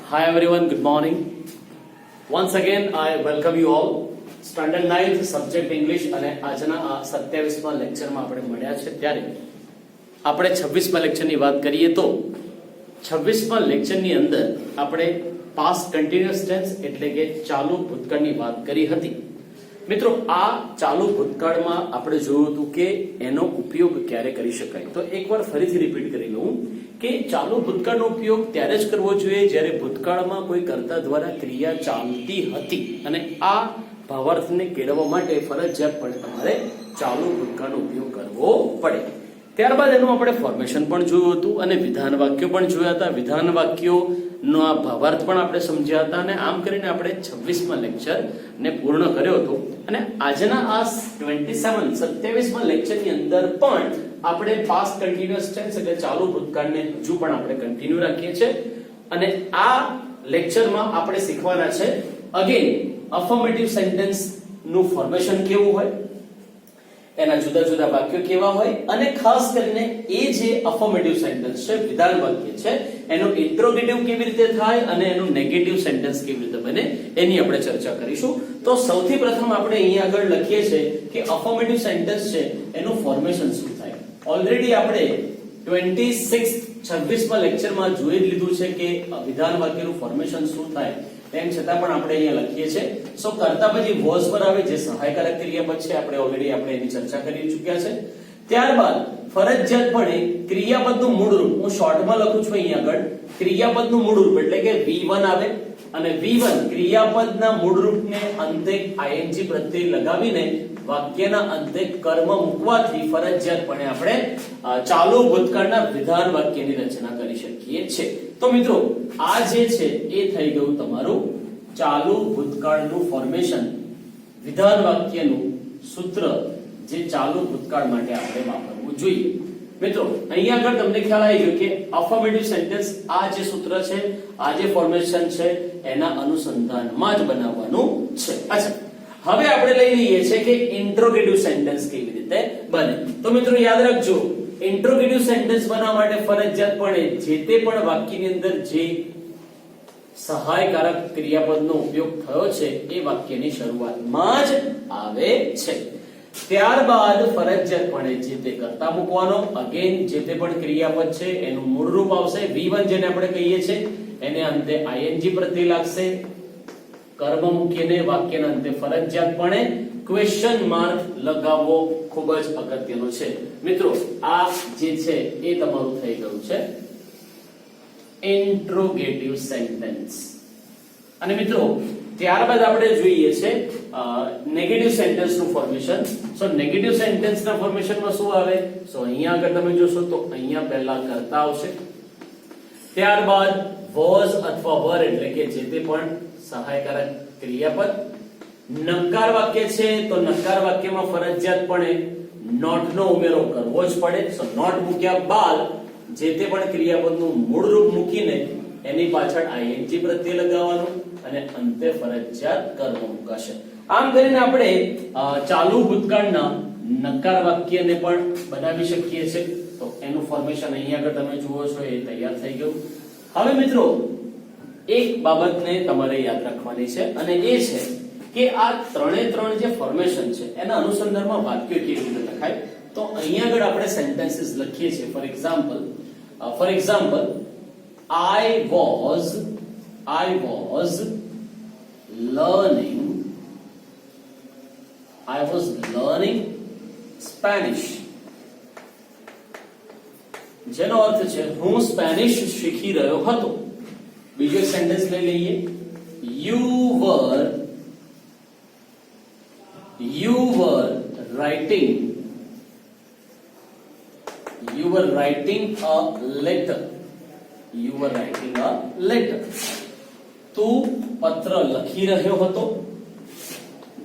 Hi everyone, good morning. Once again, I welcome you all. Standard 9th subject English અને આજના આ 27મા લેક્ચરમાં આપણે મળ્યા છે ત્યારે આપણે 26મા લેક્ચરની વાત કરીએ તો 26મા લેક્ચરની અંદર આપણે પાસ્ટ કન્ટિન્યુઅસ ટેન્સ એટલે કે ચાલુ ભૂતકાળની વાત કરી હતી. મિત્રો, આ ચાલુ ભૂતકાળમાં આપણે જોયું હતું કે એનો ઉપયોગ ક્યારે કરી શકાય. તો એકવાર ફરીથી રિપીટ કરી લઉં કે ચાલુ ભૂતકાળનો ઉપયોગ ત્યારે જ કરવો જોઈએ જ્યારે ભૂતકાળમાં કોઈ કર્તા દ્વારા ક્રિયા ચાલતી હતી અને આ ભાવાર્થને કેળવવા માટે ફરજિયાતપણે તમારે ચાલુ ભૂતકાળનો ઉપયોગ કરવો પડે. ત્યારબાદ એનું આપણે ફોર્મેશન પણ જોયું હતું અને વિધાન વાક્યો પણ જોયા હતા. વિધાન વાક્યોનો આ ભાવાર્થ પણ આપણે સમજ્યા હતા અને આમ કરીને આપણે 26મા લેક્ચર ને પૂર્ણ કર્યો હતો. અને આજના આ 27મા લેક્ચરની અંદર પણ આપણે પાસ્ટ કન્ટિન્યુઅસ ટેન્સ એટલે ચાલુ ભૂતકાળને હજુ પણ આપણે કન્ટિન્યુ રાખીએ છીએ અને આ લેક્ચરમાં આપણે શીખવાના છે અગેન અફર્મેટિવ સેન્ટેન્સ નું ફોર્મેશન કેવું હોય, એના જુદા જુદા વાક્યો કેવા હોય અને ખાસ કરીને એ જે અફર્મેટિવ સેન્ટેન્સ છે, વિધાન વાક્ય છે, એનું ઇન્ટ્રોગેટિવ કેવી રીતે થાય અને એનું નેગેટિવ સેન્ટેન્સ કેવી રીતે બને એની આપણે ચર્ચા કરીશું. તો સૌથી પ્રથમ આપણે અહીંયા આગળ લખીએ છીએ કે અફર્મેટિવ સેન્ટેન્સ છે એનું ફોર્મેશન શું થાય. ઓલરેડી આપણે 26મા લેક્ચરમાં જોઈ લીધું છે કે વિધાન વાક્યનું ફોર્મેશન શું થાય. તેમ છતાં પણ આપણે અહીંયા લખીએ છીએ. સો કરતા પછી વોઝ પર આવે જે સહાયકારક ક્રિયાપદ છે, આપણે ઓલરેડી એની ચર્ચા કરી ચૂક્યા છે. ત્યારબાદ ફરજિયાતપણે ક્રિયાપદનું મૂળ રૂપ, હું શોર્ટમાં લખું છું અહીંયા આગળ, ક્રિયાપદનું મૂળ રૂપ એટલે કે V1 આવે અને V1 ક્રિયાપદના મૂળ રૂપને અંતે ing પ્રત્યય લગાવીને વાક્યના અંતે કર્મ મૂકવાથી ફરજિયાતપણે આપણે ચાલુ ભૂતકાળના વિધાન વાક્યની રચના કરી શકીએ છીએ. તો મિત્રો, આ જે છે એ થઈ ગયું તમારું ચાલુ ભૂતકાળનું ફોર્મેશન, વિધાન વાક્યનું સૂત્ર જે ચાલુ ભૂતકાળ માટે આપણે વાપરવું જોઈએ. મિત્રો, અહીંયા આગળ તમને ખ્યાલ આવી ગયો કે અફર્મેટિવ સેન્ટેન્સ આ જે સૂત્ર છે, આ જે ફોર્મેશન છે એના અનુસંધાનમાં જ બનાવવાનું છે. અચ્છા, હવે આપણે લઈ લઈએ છે કે ઇન્ટ્રોગેટિવ સેન્ટેન્સ કેવી રીતે બને. તો મિત્રો યાદ રાખજો, ઇન્ટ્રોગેટિવ સેન્ટેન્સ બનાવવા માટે ફરજિયાતપણે જે તે પણ વાક્યની અંદર જે સહાયકારક ક્રિયાપદનો ઉપયોગ થયો છે એ વાક્યની શરૂઆતમાં જ આવે છે. ત્યારબાદ ફરજિયાતપણે જે તે કર્તા મૂકવાનો, અગેન જે તે પણ ક્રિયાપદ છે એનું મૂળ રૂપ આવશે V1 જેને આપણે કહીએ છીએ, એને અંતે ing પ્રત્યય લાગશે. કર્મ મૂકીને વાક્યના અંતે ફરજિયાતપણે ક્વેશ્ચન માર્ક લગાવવો ખૂબ જ અગત્યનો છે. મિત્રો, આ જે છે એ તમારું થઈ ગયું છે ઇન્ટ્રોગેટિવ સેન્ટેન્સ. અને મિત્રો ત્યારબાદ આપણે જોઈએ છે નેગેટિવ સેન્ટેન્સ નું ફોર્મેશન. સો નેગેટિવ સેન્ટેન્સ ના ફોર્મેશનમાં શું આવે? સો અહીંયા આગળ તમે જોશો તો અહીંયા પહેલા કર્તા આવશે, ત્યારબાદ વોઝ અથવા વર એટલે કે જે તે પણ સહાયકારક ક્રિયાપદ. નકાર વાક્ય છે તો નકાર વાક્યમાં ફરજિયાતપણે નોટ નો ઉમેરો કરવો જ પડે. સો નોટ મૂક્યા બાદ જે તે પણ ક્રિયાપદનું મૂળ રૂપ મૂકીને એની પાછળ ing પ્રત્યય લગાવવાનું અને અંતે ફરજિયાત કર્મ મુકાશે. આમ કરીને આપણે ચાલુ ભૂતકાળના નકાર વાક્યને પણ બનાવી શકીએ છીએ. તો એનું ફોર્મેશન અહીંયા આગળ તમે જુઓ છો એ તૈયાર થઈ ગયું. હવે મિત્રો એક બાબતને તમારે યાદ રાખવાની છે અને એ છે કે આ ત્રણે ત્રણ જે ફોર્મેશન છે એના અનુસંધાનમાં વાક્યો કેવી રીતે લખાય. તો અહીંયા આગળ આપણે સેન્ટેન્સીસ લખીએ છીએ. For example I was learning Spanish. જેનો અર્થ છે હું સ્પેનિશ શીખી રહ્યો હતો. બીજો એક સેન્ટેન્સ લઈ લઈએ. You were writing a letter. તું પત્ર લખી રહ્યો હતો.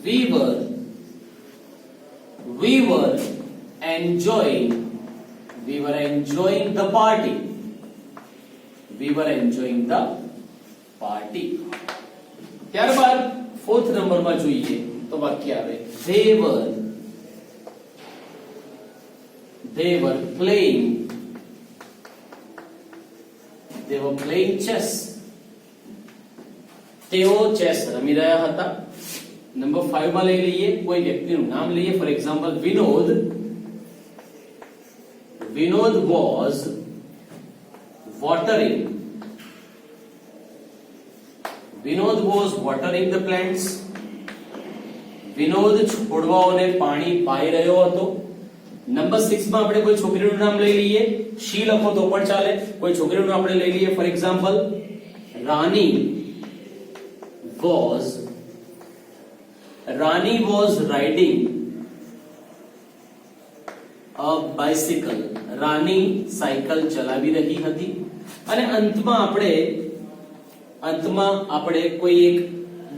We were enjoying the party. ત્યારબાદ ફોર્થ નંબરમાં જોઈએ તો વાક્ય આવે they were playing chess. તેઓ ચેસ રમી રહ્યા હતા. નંબર 5 માં લઈ લઈએ, કોઈ વ્યક્તિનું નામ લઈએ. For example Vinod. Vinod was watering. Vinod was watering the plants. Vinod છોડવાઓને પાણી પાઈ રહ્યો હતો. નંબર 6 માં આપણે કોઈ છોકરીનું નામ લઈ લઈએ. શી લખો તો પણ ચાલે. કોઈ છોકરીનું આપણે લઈ લઈએ. For example Rani was riding a bicycle. Rani cycle ચલાવી રહી હતી. અને અંતમાં આપણે કોઈ એક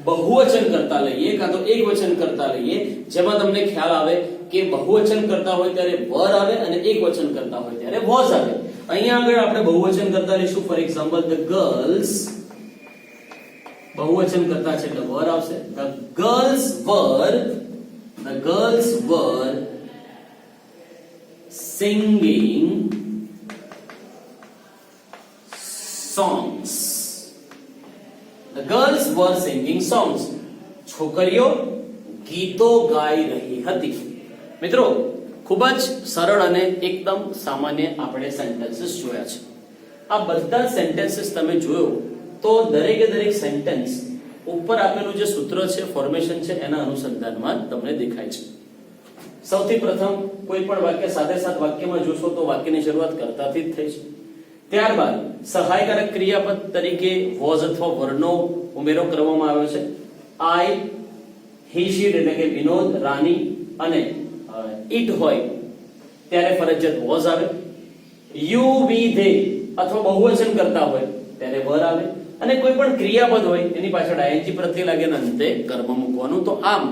બહુવચન કરતા લઈએ કાં તો એકવચન કરતા લઈએ, જેમાં તમને ખ્યાલ આવે કે બહુવચન કરતા હોય ત્યારે were આવે અને એકવચન કરતા હોય ત્યારે was આવે. અહીંયા આગળ આપણે બહુવચન કરતા લઈશું. For example the girls. બહુવચન કરતા છે એટલે were આવશે. the girls were singing songs. The girls were singing songs. છોકરીઓ ગીતો ગાઈ રહી હતી. મિત્રો, ખૂબ જ સરળ અને એકદમ સામાન્ય આપણે સેન્ટેન્સીસ જોયા છે. આ બધા સેન્ટેન્સીસ તમે જોયો તો દરેકે દરેક સેન્ટેન્સ ઉપર આપેલું જે સૂત્ર છે, ફોર્મેશન છે, એના અનુસંધાનમાં તમને દેખાય છે. સૌથી પ્રથમ કોઈ પણ વાક્ય સાથે સાથ વાક્યમાં જોશો તો વાક્યની શરૂઆત કર્તાથી જ થઈ છે. ત્યારબાદ સહાયકારક ક્રિયાપદ તરીકે was અથવા were નો ઉમેરો કરવામાં આવ્યો છે. I, he, she એટલે કે વિનોદ, રાની અને it હોય ત્યારે ફરજિયાત was આવે. you, we, they અથવા બહુવચન કરતા હોય ત્યારે were આવે. અને કોઈ પણ ક્રિયાપદ હોય એની પાછળ ing પ્રત્યય લાગે અને અંતે કર્મ મૂકવાનું. તો આમ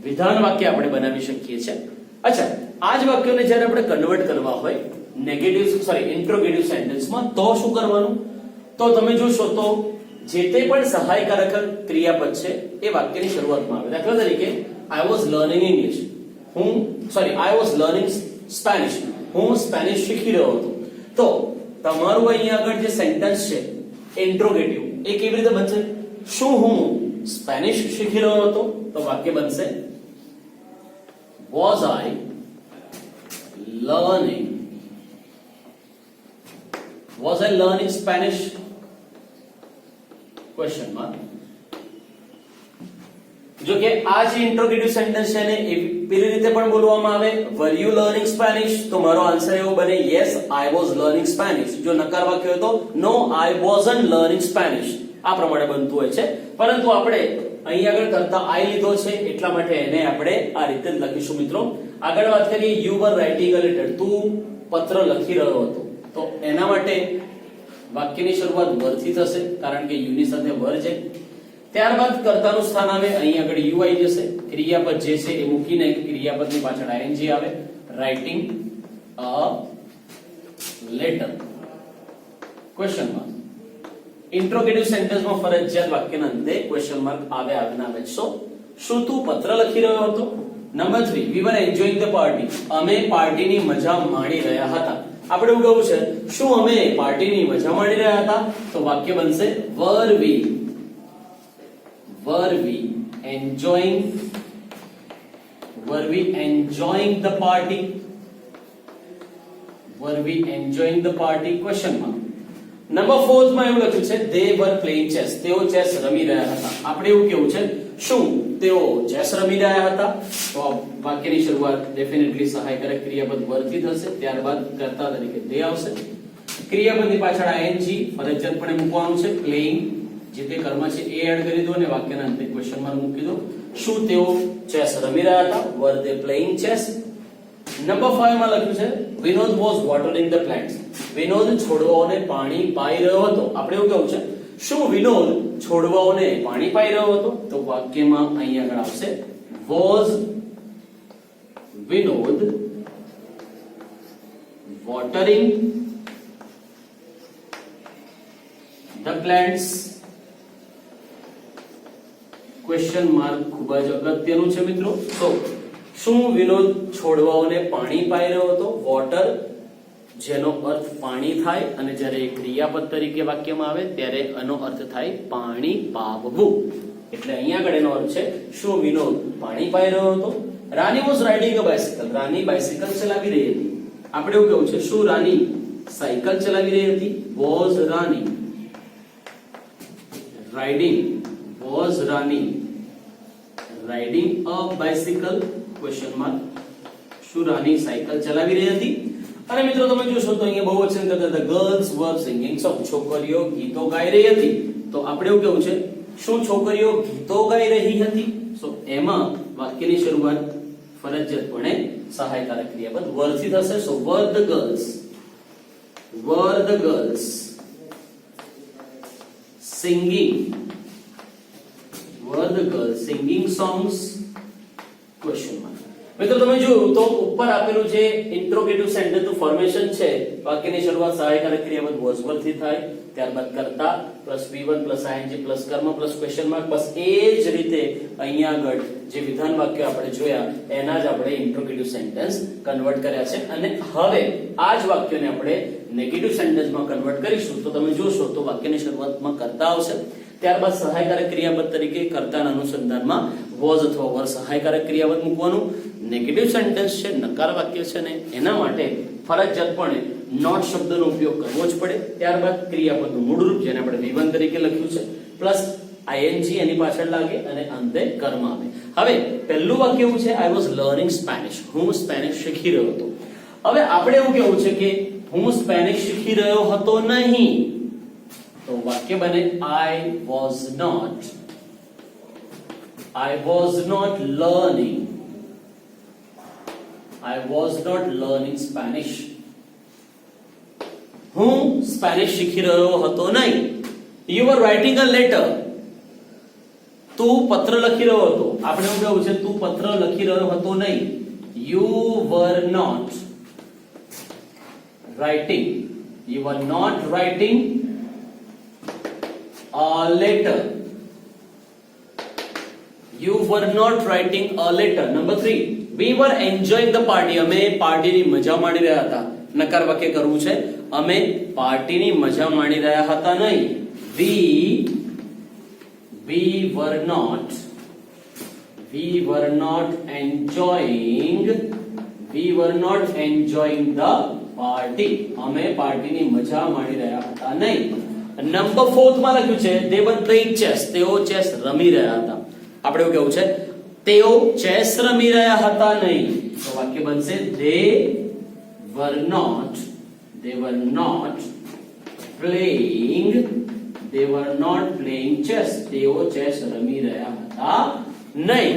વિધાન વાક્ય આપણે બનાવી શકીએ છીએ. અચ્છા, આ જ વાક્યોને જ્યારે આપણે કન્વર્ટ કરવા હોય ઇન્ટ્રોગેટિવ સેન્ટેન્સમાં તો શું કરવાનું? તો તમે જોશો તો જે તે પણ સહાયકારક ક્રિયાપદ છે એ વાક્યની શરૂઆતમાં આવે. દાખલા તરીકે I was learning English. I was learning Spanish. હું સ્પેનિશ શીખી રહ્યો હતો. તો તમારું અહીંયા આગળ જે સેન્ટેન્સ છે ઇન્ટ્રોગેટિવ એ કેવી રીતે બનશે? શું હું સ્પેનિશ શીખી રહ્યો હતો? તો વાક્ય બનશે Was I learning Spanish? Question mark. જો કે આ જે ઇન્ટ્રોગેટિવ સેન્ટેન્સ છે ને એ પેલી રીતે પણ બોલવામાં આવે, were you learning Spanish? તો મારો આન્સર એવો બને yes, I was learning Spanish. જો નકાર વાક્ય હોય તો no, I wasn't learning Spanish. આ પ્રમાણે બનતું હોય છે. પરંતુ આપણે અહીં આગળ કરતા I લીધો છે એટલા માટે એને આપણે આ રીતે જ લખીશું. મિત્રો, આગળ વાત કરીએ you were writing a letter. તું પત્ર લખી રહ્યો હતો. તો એના માટે વાક્યની શરૂઆત were થી થશે કારણ કે you ની સાથે were છે. ત્યારબાદ કર્તાનું સ્થાન આવે, અહીં આગળ you આવી જશે. ક્રિયાપદ જે છે એ મૂકીને ક્રિયાપદની પાછળ ing આવે. writing a letter. Question mark. Interrogative સેન્ટેન્સમાં ફરજિયાત વાક્યના અંતે ક્વેશ્ચન માર્ક આવે. સો શું તું પત્ર લખી રહ્યો હતો? Number 3, we were enjoying the party. અમે પાર્ટીની મજા માણી રહ્યા હતા. આપણે એવું કહું છે શું અમે પાર્ટીની મજા માણી રહ્યા હતા? તો વાક્ય બનશે were we enjoying the party? Question mark. Number 4 માં એવું લખ્યું છે they were playing chess. તેઓ ચેસ રમી રહ્યા હતા. આપણે એવું કેવું છે શું તેઓ ચેસ રમી રહ્યા હતા? તો વાક્યની શરૂઆત ડેફિનેટલી સહાયકારક ક્રિયાપદ were થી થશે. ત્યારબાદ કર્તા તરીકે they આવશે. ક્રિયાપદની પાછળ ing ફરજિયાતપણે મૂકવાનું છે. playing જે તે કર્મ છે એ એડ કરી દો અને વાક્યના અંતે ક્વેશ્ચન માર્ક મૂકી દો. શું તેઓ ચેસ રમી રહ્યા હતા? were they playing chess? Number 5 માં લખ્યું છે Vinod was watering the plants. Vinod છોડવાઓને પાણી પાઈ રહ્યો હતો. આપણે એવું કહું છે શું વિનોદ છોડવાઓને પાણી પાઈ રહ્યો હતો? તો વાક્યમાં અહીં આગળ આવશે was Vinod watering the plants? Question mark ખૂબ જ અગત્યનું છે મિત્રો. તો શું વિનોદ છોડવાઓને પાણી પાઈ રહ્યો હતો? વોટર જેનો અર્થ પાણી થાય અને જ્યારે એ ક્રિયાપદ તરીકે વાક્યમાં આવે ત્યારે એનો અર્થ થાય પાણી પાવવું. એટલે અહીંયા આગળ એનો અર્થ છે શું વિનોદ પાણી પાઈ રહ્યો હતો. Rani was riding a bicycle. Rani bicycle ચલાવી રહી હતી. આપણે એવું કેવું છે શું રાની સાયકલ ચલાવી રહી હતી. Was Rani riding riding a bicycle question mark. શું રાની સાયકલ ચલાવી રહી હતી. અને મિત્રો તમે જોશો તો અહીંયા બહુવચન કરતા હતા ગર્લ્સ વર સિંગિંગ સોંગ. છોકરીઓ ગીતો ગાઈ રહી હતી. તો આપણે એવું કેવું છે શું છોકરીઓ ગીતો ગાઈ રહી હતી. સો એમાં વાક્યની શરૂઆત ફરજિયાતપણે સહાયકારક ક્રિયાપદ were થી થશે. સો were the girls singing songs question mark. મિત્રો તમે જોયું તો ઉપર આપેલું જે ઇન્ટ્રોગેટિવ સેન્ટેન્સ નું ફોર્મેશન છે વાક્યની શરૂઆત સહાયકારક ક્રિયાપદ was were થી થાય. ત્યારબાદ કર્તા plus V1 plus ing plus કર્મ પ્લસ ક્વેશ્ચન માર્ક. બસ એ જ રીતે અહીંયા આગળ જે વિધાન વાક્ય આપણે જોયા એના જ આપણે ઇન્ટ્રોગેટિવ સેન્ટેન્સ કન્વર્ટ કર્યા છે. અને હવે આ જ વાક્યને આપણે નેગેટિવ સેન્ટેન્સમાં કન્વર્ટ કરીશું. તો તમે જોશો તો વાક્યની શરૂઆતમાં કર્તા આવશે. ત્યારબાદ સહાયકારક ક્રિયાપદ તરીકે કર્તાના અનુસંધાનમાં was અથવા were સહાયકારક ક્રિયાપદ મૂકવાનું. નેગેટિવ સેન્ટેન્સ છે નકાર વાક્ય છે ને એના માટે ફરજિયાતપણે નોટ શબ્દનો ઉપયોગ કરવો જ પડે. ત્યારબાદ ક્રિયાપદનું મૂળ રૂપ જેને આપણે V1 તરીકે લખ્યું છે પ્લસ ing એની પાછળ લાગે અને અંતે કર્મ આવે. હવે પહેલું વાક્ય એવું છે I was learning Spanish. હું સ્પેનિશ શીખી રહ્યો હતો. હવે આપણે એવું કેવું છે કે હું સ્પેનિશ શીખી રહ્યો હતો નહીં. તો વાક્ય બને I was not learning Spanish. હું સ્પેનિશ શીખી રહ્યો હતો નહીં. You were writing a letter. તું પત્ર લખી રહ્યો હતો. આપણે એવું કહેવું છે તું પત્ર લખી રહ્યો હતો નહીં. You were not writing a letter. You were not writing a letter. Number 3. We were enjoying the party. અમે પાર્ટીની મજા માણી રહ્યા હતા. નકાર વાક્ય કરવું છે અમે પાર્ટીની મજા માણી રહ્યા હતા નહીં. We were not enjoying the party. અમે પાર્ટીની મજા માણી રહ્યા હતા નહીં. નંબર 4 માં લખ્યું છે they were playing chess. તેઓ ચેસ રમી રહ્યા હતા. આપણે એવું કેવું છે તેઓ ચેસ રમી રહ્યા હતા નહીં. તો વાક્ય બનશે they were not playing chess. તેઓ ચેસ રમી રહ્યા હતા નહીં.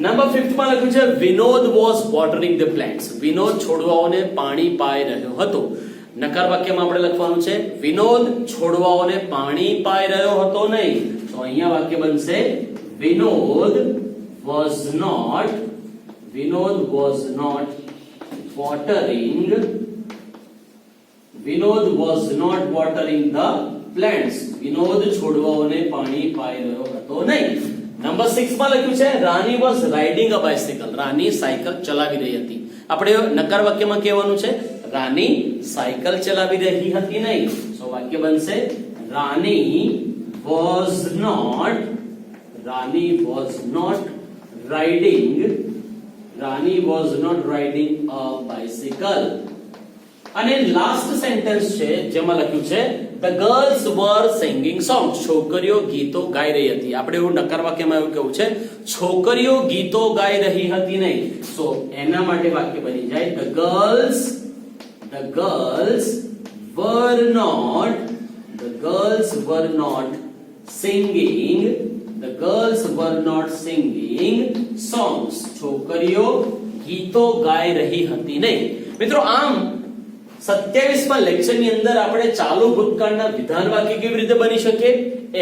નંબર 5 માં લખ્યું છે Vinod was watering the plants. Vinod છોડવાઓને પાણી પાઈ રહ્યો હતો. નકાર વાક્યમાં આપણે લખવાનું છે વિનોદ છોડવાઓને પાણી પાઈ રહ્યો હતો નહીં. તો અહીંયા વાક્ય બનશે Vinod was not watering the plants. Vinod છોડવાઓને પાણી પાઈ રહ્યો હતો નહીં. નંબર 6 માં લખ્યું છે રાની was riding a bicycle. Rani cycle ચલાવી રહી હતી. આપણે નકાર વાક્યમાં કહેવાનું છે રાની સાયકલ ચલાવી રહી હતી નહીં. સો વાક્ય બનશે રાની was not riding a bicycle. અને લાસ્ટ સેન્ટેન્સ છે જેમાં લખ્યું છે the girls were singing songs. છોકરીઓ ગીતો ગાઈ રહી હતી. આપણે એવું નકાર વાક્યમાં એવું કેવું છે છોકરીઓ ગીતો ગાઈ રહી હતી નહીં. સો એના માટે વાક્ય બની જાય the girls were not singing songs. છોકરીઓ ગીતો ગાઈ રહી હતી નહીં. મિત્રો આમ 27માં લેક્ચરની અંદર આપણે ચાલુ ભૂતકાળના વિધાન વાક્ય કેવી રીતે બની શકે,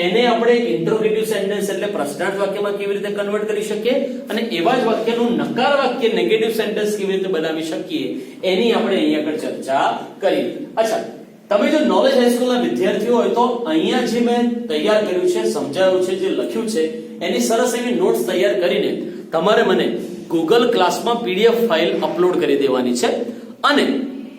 એને આપણે ઇન્ટ્રોગેટિવ સેન્ટેન્સ એટલે પ્રશ્નાર્થ વાક્યમાં કેવી રીતે કન્વર્ટ કરી શકીએ અને એવા જ વાક્યનું નકાર વાક્ય નેગેટિવ સેન્ટેન્સ કેવી રીતે બનાવી શકીએ એની આપણે અહીંયા આગળ ચર્ચા કરી. અચ્છા, તમે જો નોલેજ હાઈસ્કૂલના વિદ્યાર્થીઓ હોય તો અહીંયા જે મેં તૈયાર કર્યું છે, સમજાવ્યું છે, જે લખ્યું છે એની સરસ એવી નોટ્સ તૈયાર કરીને તમારે મને ગૂગલ ક્લાસમાં PDF ફાઇલ અપલોડ કરી દેવાની છે અને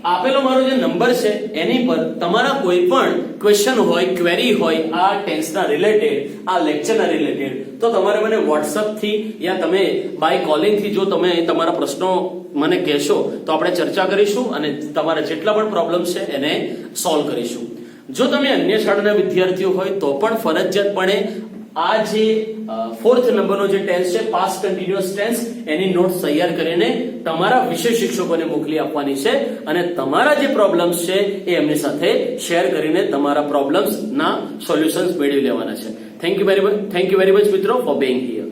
આપેલો મારો જે નંબર છે એની પર તમારા કોઈ પણ ક્વેશ્ચન હોય, ક્વેરી હોય આ ટેન્સના રિલેટેડ, આ લેક્ચરના રિલેટેડ, તો તમારે મને WhatsApp થી યા તમે બાય કોલિંગ થી જો તમે તમારા પ્રશ્નો મને કહેશો તો આપણે ચર્ચા કરીશું અને તમારા જેટલા પણ પ્રોબ્લેમ છે એને સોલ્વ કરીશું. જો તમે અન્ય શાળાના વિદ્યાર્થીઓ હોય તો પણ ફરજિયાતપણે આ જે 4th નંબરનો જે ટેન્સ છે પાસ્ટ કન્ટિન્યુઅસ ટેન્સ એની નોટ્સ તૈયાર કરીને તમારા વિષય શિક્ષકોને મોકલી આપવાની છે અને તમારા જે પ્રોબ્લેમ્સ છે એ એમની સાથે શેર કરીને તમારા પ્રોબ્લેમ્સ ના સોલ્યુશન્સ મેળવી લેવાના છે. થેન્ક યુ વેરી મચ મિત્રો ફોર બીઇંગ હિયર.